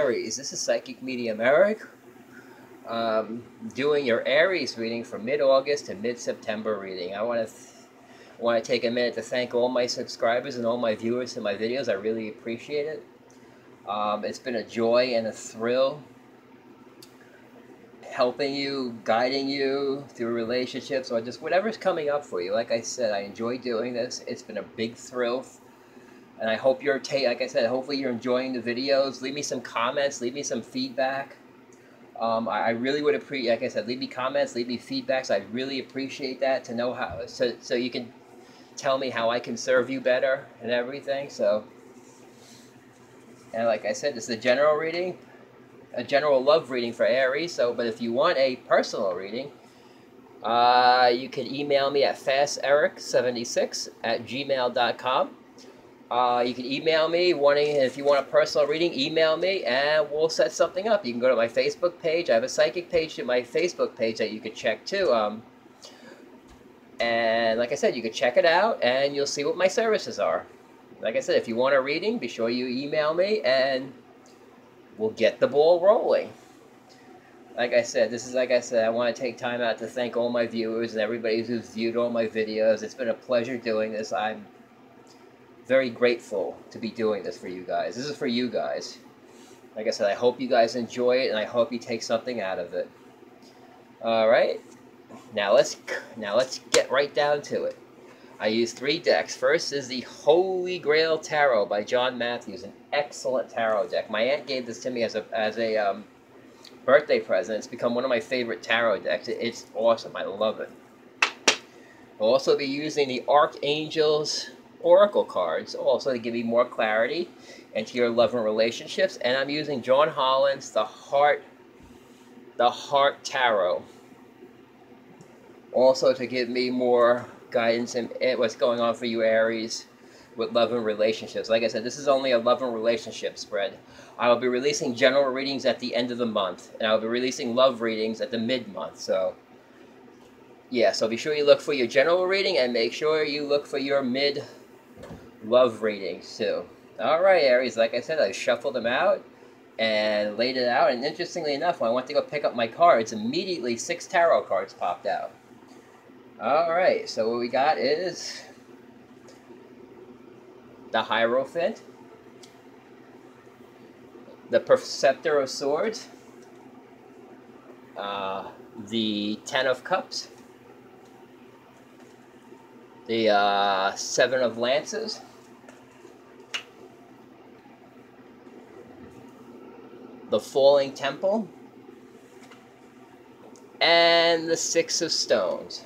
Aries. This is Psychic Medium Eric, doing your Aries reading for mid-August to mid-September reading. I want to take a minute to thank all my subscribers and all my viewers to my videos. I really appreciate it. It's been a joy and a thrill helping you, guiding you through relationships or just whatever's coming up for you. Like I said, I enjoy doing this. It's been a big thrill. And I hope you're, like I said, hopefully you're enjoying the videos. Leave me some comments, leave me some feedback. I really would appreciate, like I said, leave me comments, leave me feedbacks. I really appreciate that to know how, so you can tell me how I can serve you better and everything. So, and like I said, this is a general reading, a general love reading for Aries. So, but if you want a personal reading, you can email me at fasteric76@gmail.com. You can email me if you want a personal reading, email me and we'll set something up. You can go to my Facebook page. I have a psychic page to my Facebook page that you could check too. And like I said, you can check it out and you'll see what my services are. Like I said, if you want a reading, be sure you email me and we'll get the ball rolling. Like I said, I want to take time out to thank all my viewers and everybody who's viewed all my videos. It's been a pleasure doing this. I'm very grateful to be doing this for you guys. This is for you guys. Like I said, I hope you guys enjoy it and I hope you take something out of it. Alright, now let's get right down to it. I use 3 decks. First is the Holy Grail Tarot by John Matthews, an excellent tarot deck. My aunt gave this to me as a birthday present. It's become one of my favorite tarot decks. It's awesome. I love it. I'll also be using the Archangel's Oracle cards, also to give you more clarity into your love and relationships. And I'm using John Holland's The Heart Tarot, also to give me more guidance in what's going on for you, Aries, with love and relationships. Like I said, this is only a love and relationship spread. I will be releasing general readings at the end of the month, and I'll be releasing love readings at the mid-month. So yeah, so be sure you look for your general reading and make sure you look for your mid-love readings too. Alright, Aries, like I said, I shuffled them out and laid it out, and interestingly enough, when I went to go pick up my cards, immediately 6 tarot cards popped out. Alright, so what we got is the Hierophant, the Preceptor of Swords, the Ten of Cups, the 7 of Lances, the Falling Temple, and the 6 of Stones.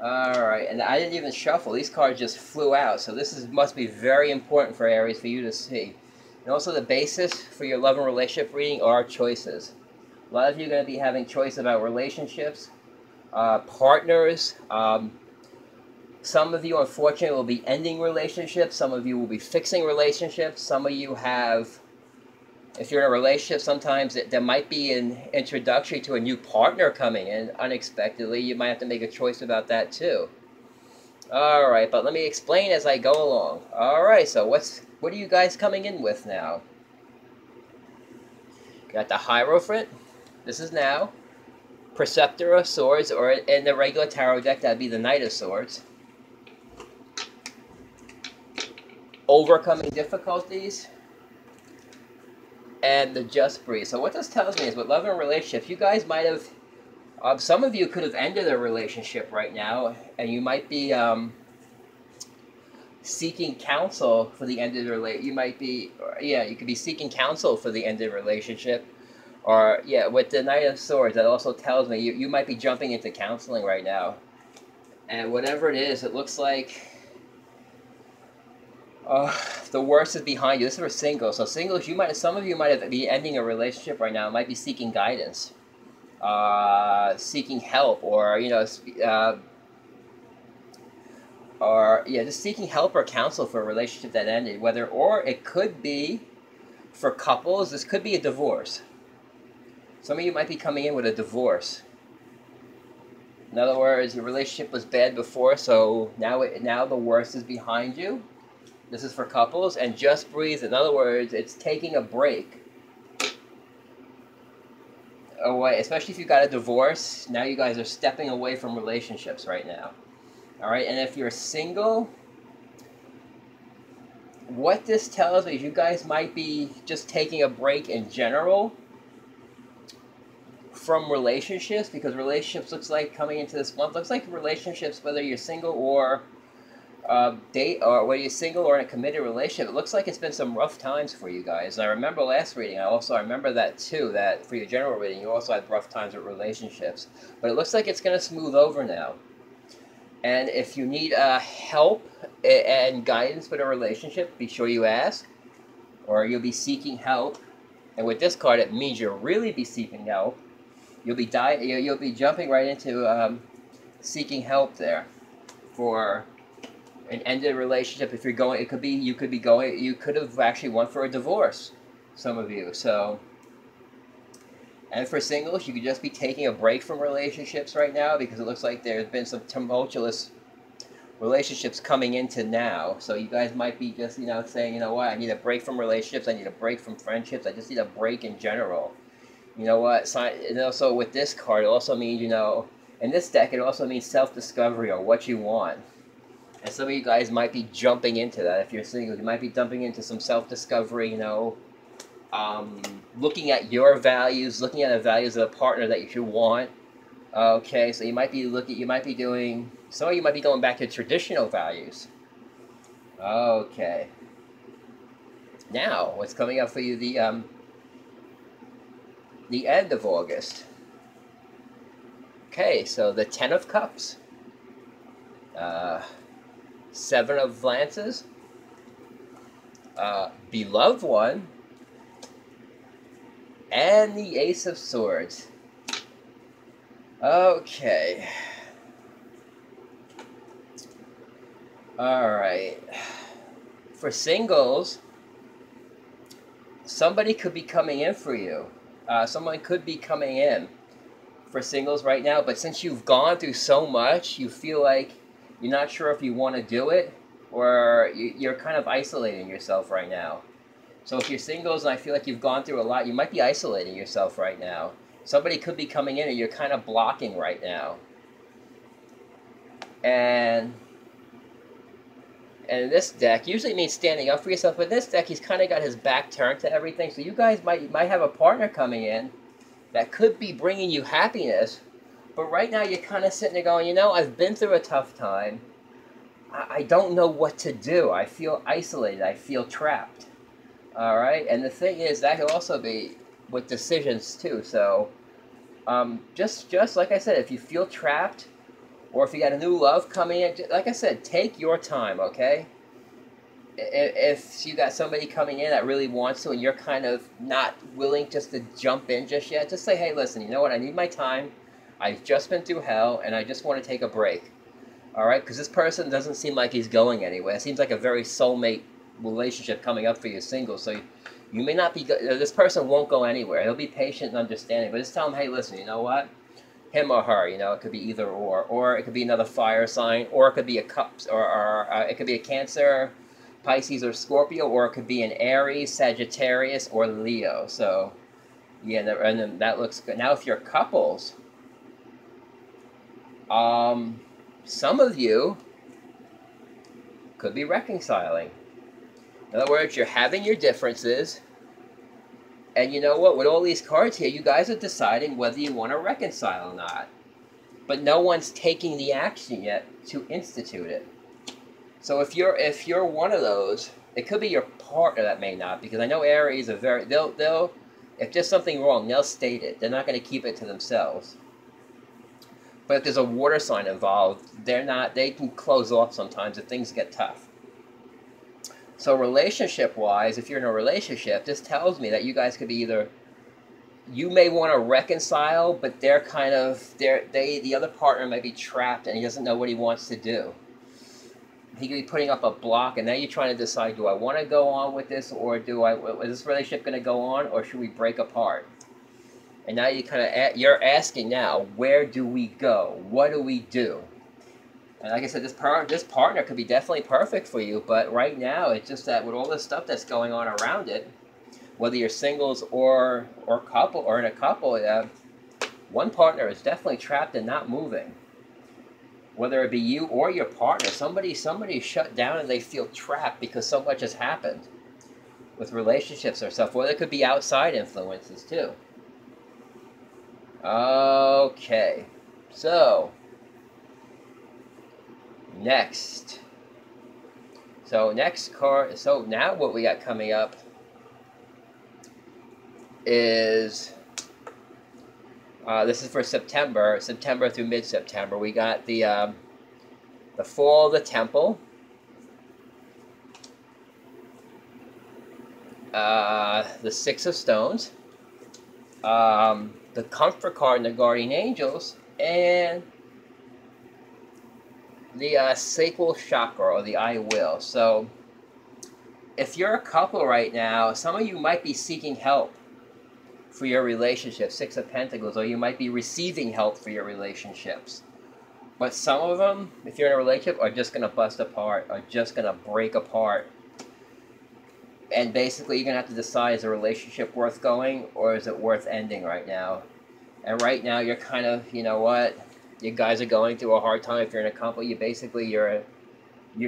Alright, and I didn't even shuffle. These cards just flew out, so this must be very important for Aries for you to see. And also the basis for your love and relationship reading are choices. A lot of you are going to be having choice about relationships, partners. Some of you, unfortunately, will be ending relationships. Some of you will be fixing relationships. Some of you have, if you're in a relationship, sometimes there might be an introduction to a new partner coming in unexpectedly. You might have to make a choice about that too. Alright, but let me explain as I go along. Alright, so what are you guys coming in with now? Got the Hierophant. This is now. Preceptor of Swords, or in the regular tarot deck, that'd be the Knight of Swords. Overcoming difficulties. And the Just Breeze. So what this tells me is with love and relationships, you guys might have, some of you could have ended a relationship right now, and you might be seeking counsel for the ended relationship. You might be, you could be seeking counsel for the ended relationship. Or, yeah, with the Knight of Swords, that also tells me you might be jumping into counseling right now. And whatever it is, it looks like the worst is behind you. This is for singles. So singles, some of you might be ending a relationship right now. Might be seeking guidance, seeking help, or just seeking help or counsel for a relationship that ended. Or it could be for couples. This could be a divorce. Some of you might be coming in with a divorce. In other words, your relationship was bad before, so now the worst is behind you. This is for couples. And Just Breathe, in other words, it's taking a break away, especially if you got a divorce. Now you guys are stepping away from relationships right now. All right, and if you're single, what this tells me is you guys might be just taking a break in general from relationships, because relationships looks like coming into this month looks like relationships, whether you're single or date, or whether you're single or in a committed relationship, it looks like it's been some rough times for you guys. And I remember last reading, I remember that too, that for your general reading, you also had rough times with relationships. But it looks like it's going to smooth over now. And if you need help and guidance with a relationship, be sure you ask, or you'll be seeking help. And with this card, it means you'll really be seeking help. You'll be jumping right into seeking help there for an ended relationship. If you're going, you could have actually went for a divorce, some of you. So, and for singles, you could just be taking a break from relationships right now, because it looks like there's been some tumultuous relationships coming into now. So you guys might be just, saying, you know what, I need a break from relationships, I need a break from friendships, I just need a break in general. You know what, and also with this card, it also means, in this deck, it also means self-discovery or what you want. And some of you guys might be jumping into that. If you're single, you might be jumping into some self-discovery, looking at your values, looking at the values of the partner that you should want. Okay, so some of you might be going back to traditional values. Okay. Now, what's coming up for you, the end of August. Okay, so the Ten of Cups. Seven of Lances. Beloved One. And the Ace of Swords. Okay. Alright. For singles, somebody could be coming in for you. Someone could be coming in for singles right now, but since you've gone through so much, you feel like you're not sure if you want to do it, or you're kind of isolating yourself right now. So if you're singles and I feel like you've gone through a lot, you might be isolating yourself right now. Somebody could be coming in and you're kind of blocking right now. And this deck usually means standing up for yourself, but this deck, he's kind of got his back turned to everything. So you guys might have a partner coming in that could be bringing you happiness, but right now you're kind of sitting there going, I've been through a tough time. I don't know what to do. I feel isolated. I feel trapped. All right, and the thing is, that could also be with decisions too. So, just like I said, if you feel trapped, or if you got a new love coming in, like I said, take your time, okay? If you got somebody coming in that really wants to, and you're kind of not willing just to jump in just yet, just say, hey, listen, you know what? I need my time. I've just been through hell, and I just want to take a break. All right, because this person doesn't seem like he's going anywhere. It seems like a very soulmate relationship coming up for you single, so you may not be, this person won't go anywhere. He'll be patient and understanding, but just tell him, hey, listen, you know what? Him or her, it could be either or it could be another fire sign, or it could be a Cups, or it could be a Cancer, Pisces, or Scorpio, or it could be an Aries, Sagittarius, or Leo. So, yeah, and then that looks good. Now, if you're couples, some of you could be reconciling. In other words, you're having your differences, and you know what? With all these cards here, you guys are deciding whether you want to reconcile or not. But no one's taking the action yet to institute it. So if you're one of those, it could be your partner that may not, because I know Aries are they'll if there's something wrong, they'll state it. They're not going to keep it to themselves. But if there's a water sign involved, they can close off sometimes if things get tough. So relationship-wise, if you're in a relationship, this tells me that you guys could be either, you may want to reconcile, but the other partner might be trapped and he doesn't know what he wants to do. He could be putting up a block, and now you're trying to decide, do I want to go on with this, or is this relationship going to go on, or should we break apart? And now you're asking now, where do we go? What do we do? And like I said, this partner could be definitely perfect for you, but right now it's just that with all this stuff that's going on around it, whether you're singles or couple or in a couple, one partner is definitely trapped and not moving. Whether it be you or your partner, somebody shut down and they feel trapped because so much has happened with relationships or stuff. Or there could be outside influences too. Okay, so next. So next card. So now what we got coming up is this is for September through mid-September. We got the Fall of the Temple, the Six of Stones, the Comfort card and the Guardian Angels, and the Sacral Chakra, or the I Will. So if you're a couple right now, some of you might be seeking help for your relationship, Six of Pentacles, or you might be receiving help for your relationships. But some of them, if you're in a relationship, are just going to bust apart, are just going to break apart. And basically, you're going to have to decide, is a relationship worth going, or is it worth ending right now? And right now, you're kind of, you know what, you guys are going through a hard time. If you're in a couple, you're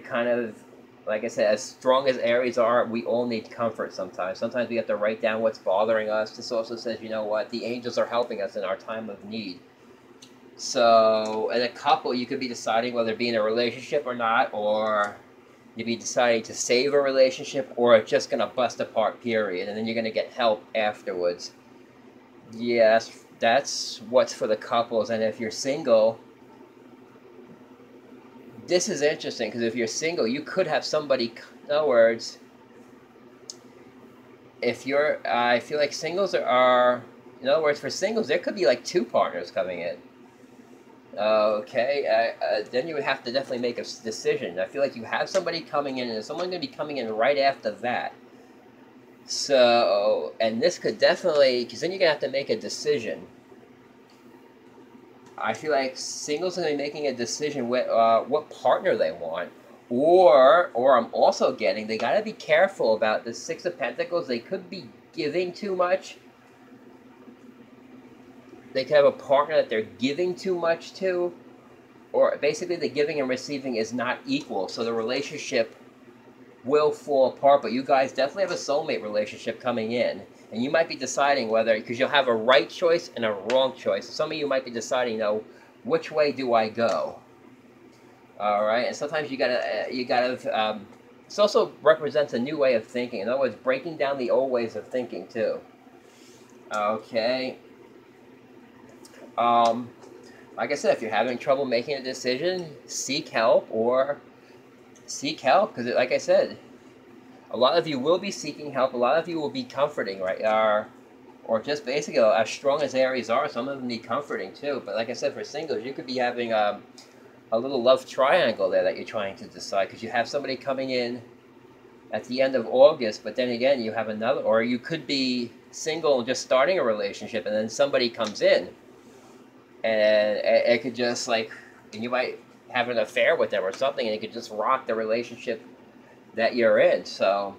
kind of, like I said, as strong as Aries are, we all need comfort sometimes. Sometimes we have to write down what's bothering us. This also says, you know what, the angels are helping us in our time of need. So, in a couple, you could be deciding whether to be in a relationship or not, or you'd be deciding to save a relationship, or it's just going to bust apart, period. And then you're going to get help afterwards. Yes, that's what's for the couples. And if you're single, this is interesting, because if you're single, you could have somebody, in other words, if you're, I feel like singles are, in other words, for singles, there could be like two partners coming in. Okay, then you would have to definitely make a decision. I feel like you have somebody coming in, and there's someone going to be coming in right after that. So, and this could definitely, because then you're going to have to make a decision. I feel like singles are going to be making a decision with what partner they want. Or I'm also getting, they got to be careful about the Six of Pentacles. They could be giving too much. They could have a partner that they're giving too much to. Or basically the giving and receiving is not equal. So the relationship will fall apart. But you guys definitely have a soulmate relationship coming in. And you might be deciding whether, because you'll have a right choice and a wrong choice. Some of you might be deciding, you know, which way do I go? All right, and sometimes you gotta. This also represents a new way of thinking. In other words, breaking down the old ways of thinking too. Okay. Like I said, if you're having trouble making a decision, seek help, because like I said, a lot of you will be seeking help. A lot of you will be comforting, right? Or just basically, as strong as Aries are, some of them need comforting too. But like I said, for singles, you could be having a little love triangle there that you're trying to decide, because you have somebody coming in at the end of August, but then again, you have another, or you could be single and just starting a relationship, and then somebody comes in, and it could just like, and you might have an affair with them or something, and it could just rock the relationship that you're in. So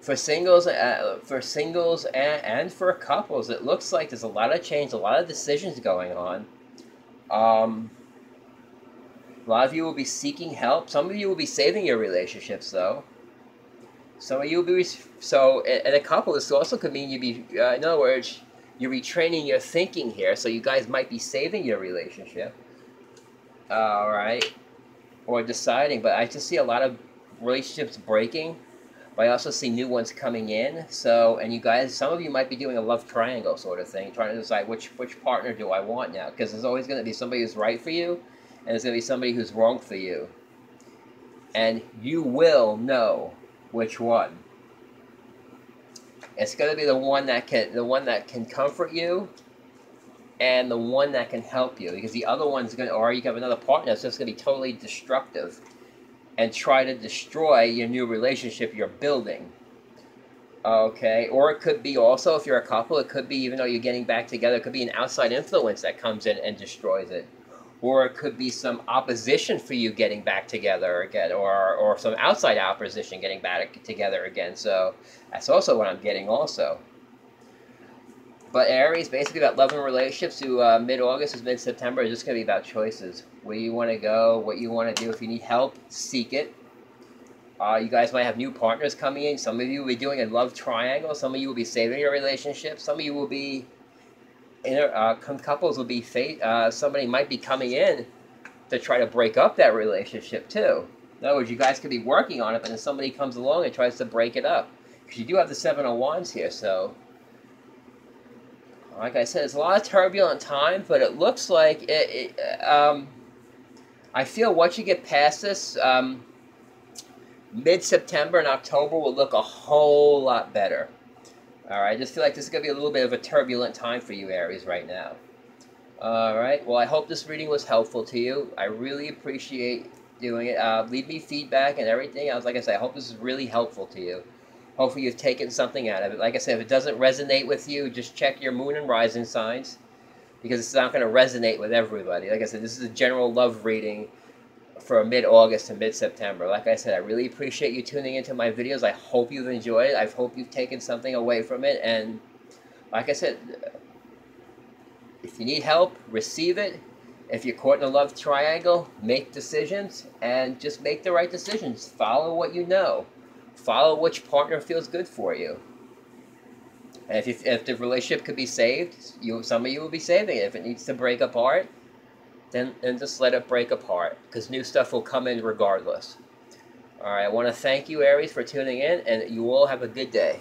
for singles and for couples, it looks like there's a lot of change, a lot of decisions going on. A lot of you will be seeking help. Some of you will be saving your relationships, though. Some of you will be and a couple. This also could mean you be, in other words, you're retraining your thinking here. So you guys might be saving your relationship, all right, or deciding. But I just see a lot of relationships breaking. But I also see new ones coming in. So, and you guys, some of you might be doing a love triangle sort of thing, trying to decide which partner do I want now. Because there's always going to be somebody who's right for you, and there's going to be somebody who's wrong for you. And you will know which one. It's going to be the one that can comfort you, and the one that can help you. Because the other one's going to, or you have another partner that's just going to be totally destructive and try to destroy your new relationship you're building. Okay, or it could be also, if you're a couple, it could be, even though you're getting back together, it could be an outside influence that comes in and destroys it. Or it could be some opposition for you getting back together again, or some outside opposition getting back together again. So that's also what I'm getting also. But Aries, basically about love and relationships to mid-August to mid-September is just going to be about choices. Where you want to go, what you want to do. If you need help, seek it. You guys might have new partners coming in. Some of you will be doing a love triangle. Some of you will be saving your relationship. Some of you will be, couples will be, somebody might be coming in to try to break up that relationship too. In other words, you guys could be working on it, but then somebody comes along and tries to break it up. Because you do have the Seven of Wands here, so... Like I said, it's a lot of turbulent times, but it looks like I feel once you get past this, mid-September and October will look a whole lot better. Alright, I just feel like this is going to be a little bit of a turbulent time for you, Aries, right now. Alright, well, I hope this reading was helpful to you. I really appreciate doing it. Leave me feedback and everything. Like I said, I hope this is really helpful to you. Hopefully you've taken something out of it. Like I said, if it doesn't resonate with you, just check your moon and rising signs, because it's not going to resonate with everybody. Like I said, this is a general love reading for mid-August to mid-September. Like I said, I really appreciate you tuning into my videos. I hope you've enjoyed it. I hope you've taken something away from it. And like I said, if you need help, receive it. If you're caught in a love triangle, make decisions and just make the right decisions. Follow what you know. Follow which partner feels good for you. And if the relationship could be saved, some of you will be saving it. If it needs to break apart, then just let it break apart, because new stuff will come in regardless. Alright, I want to thank you, Aries, for tuning in, and you all have a good day.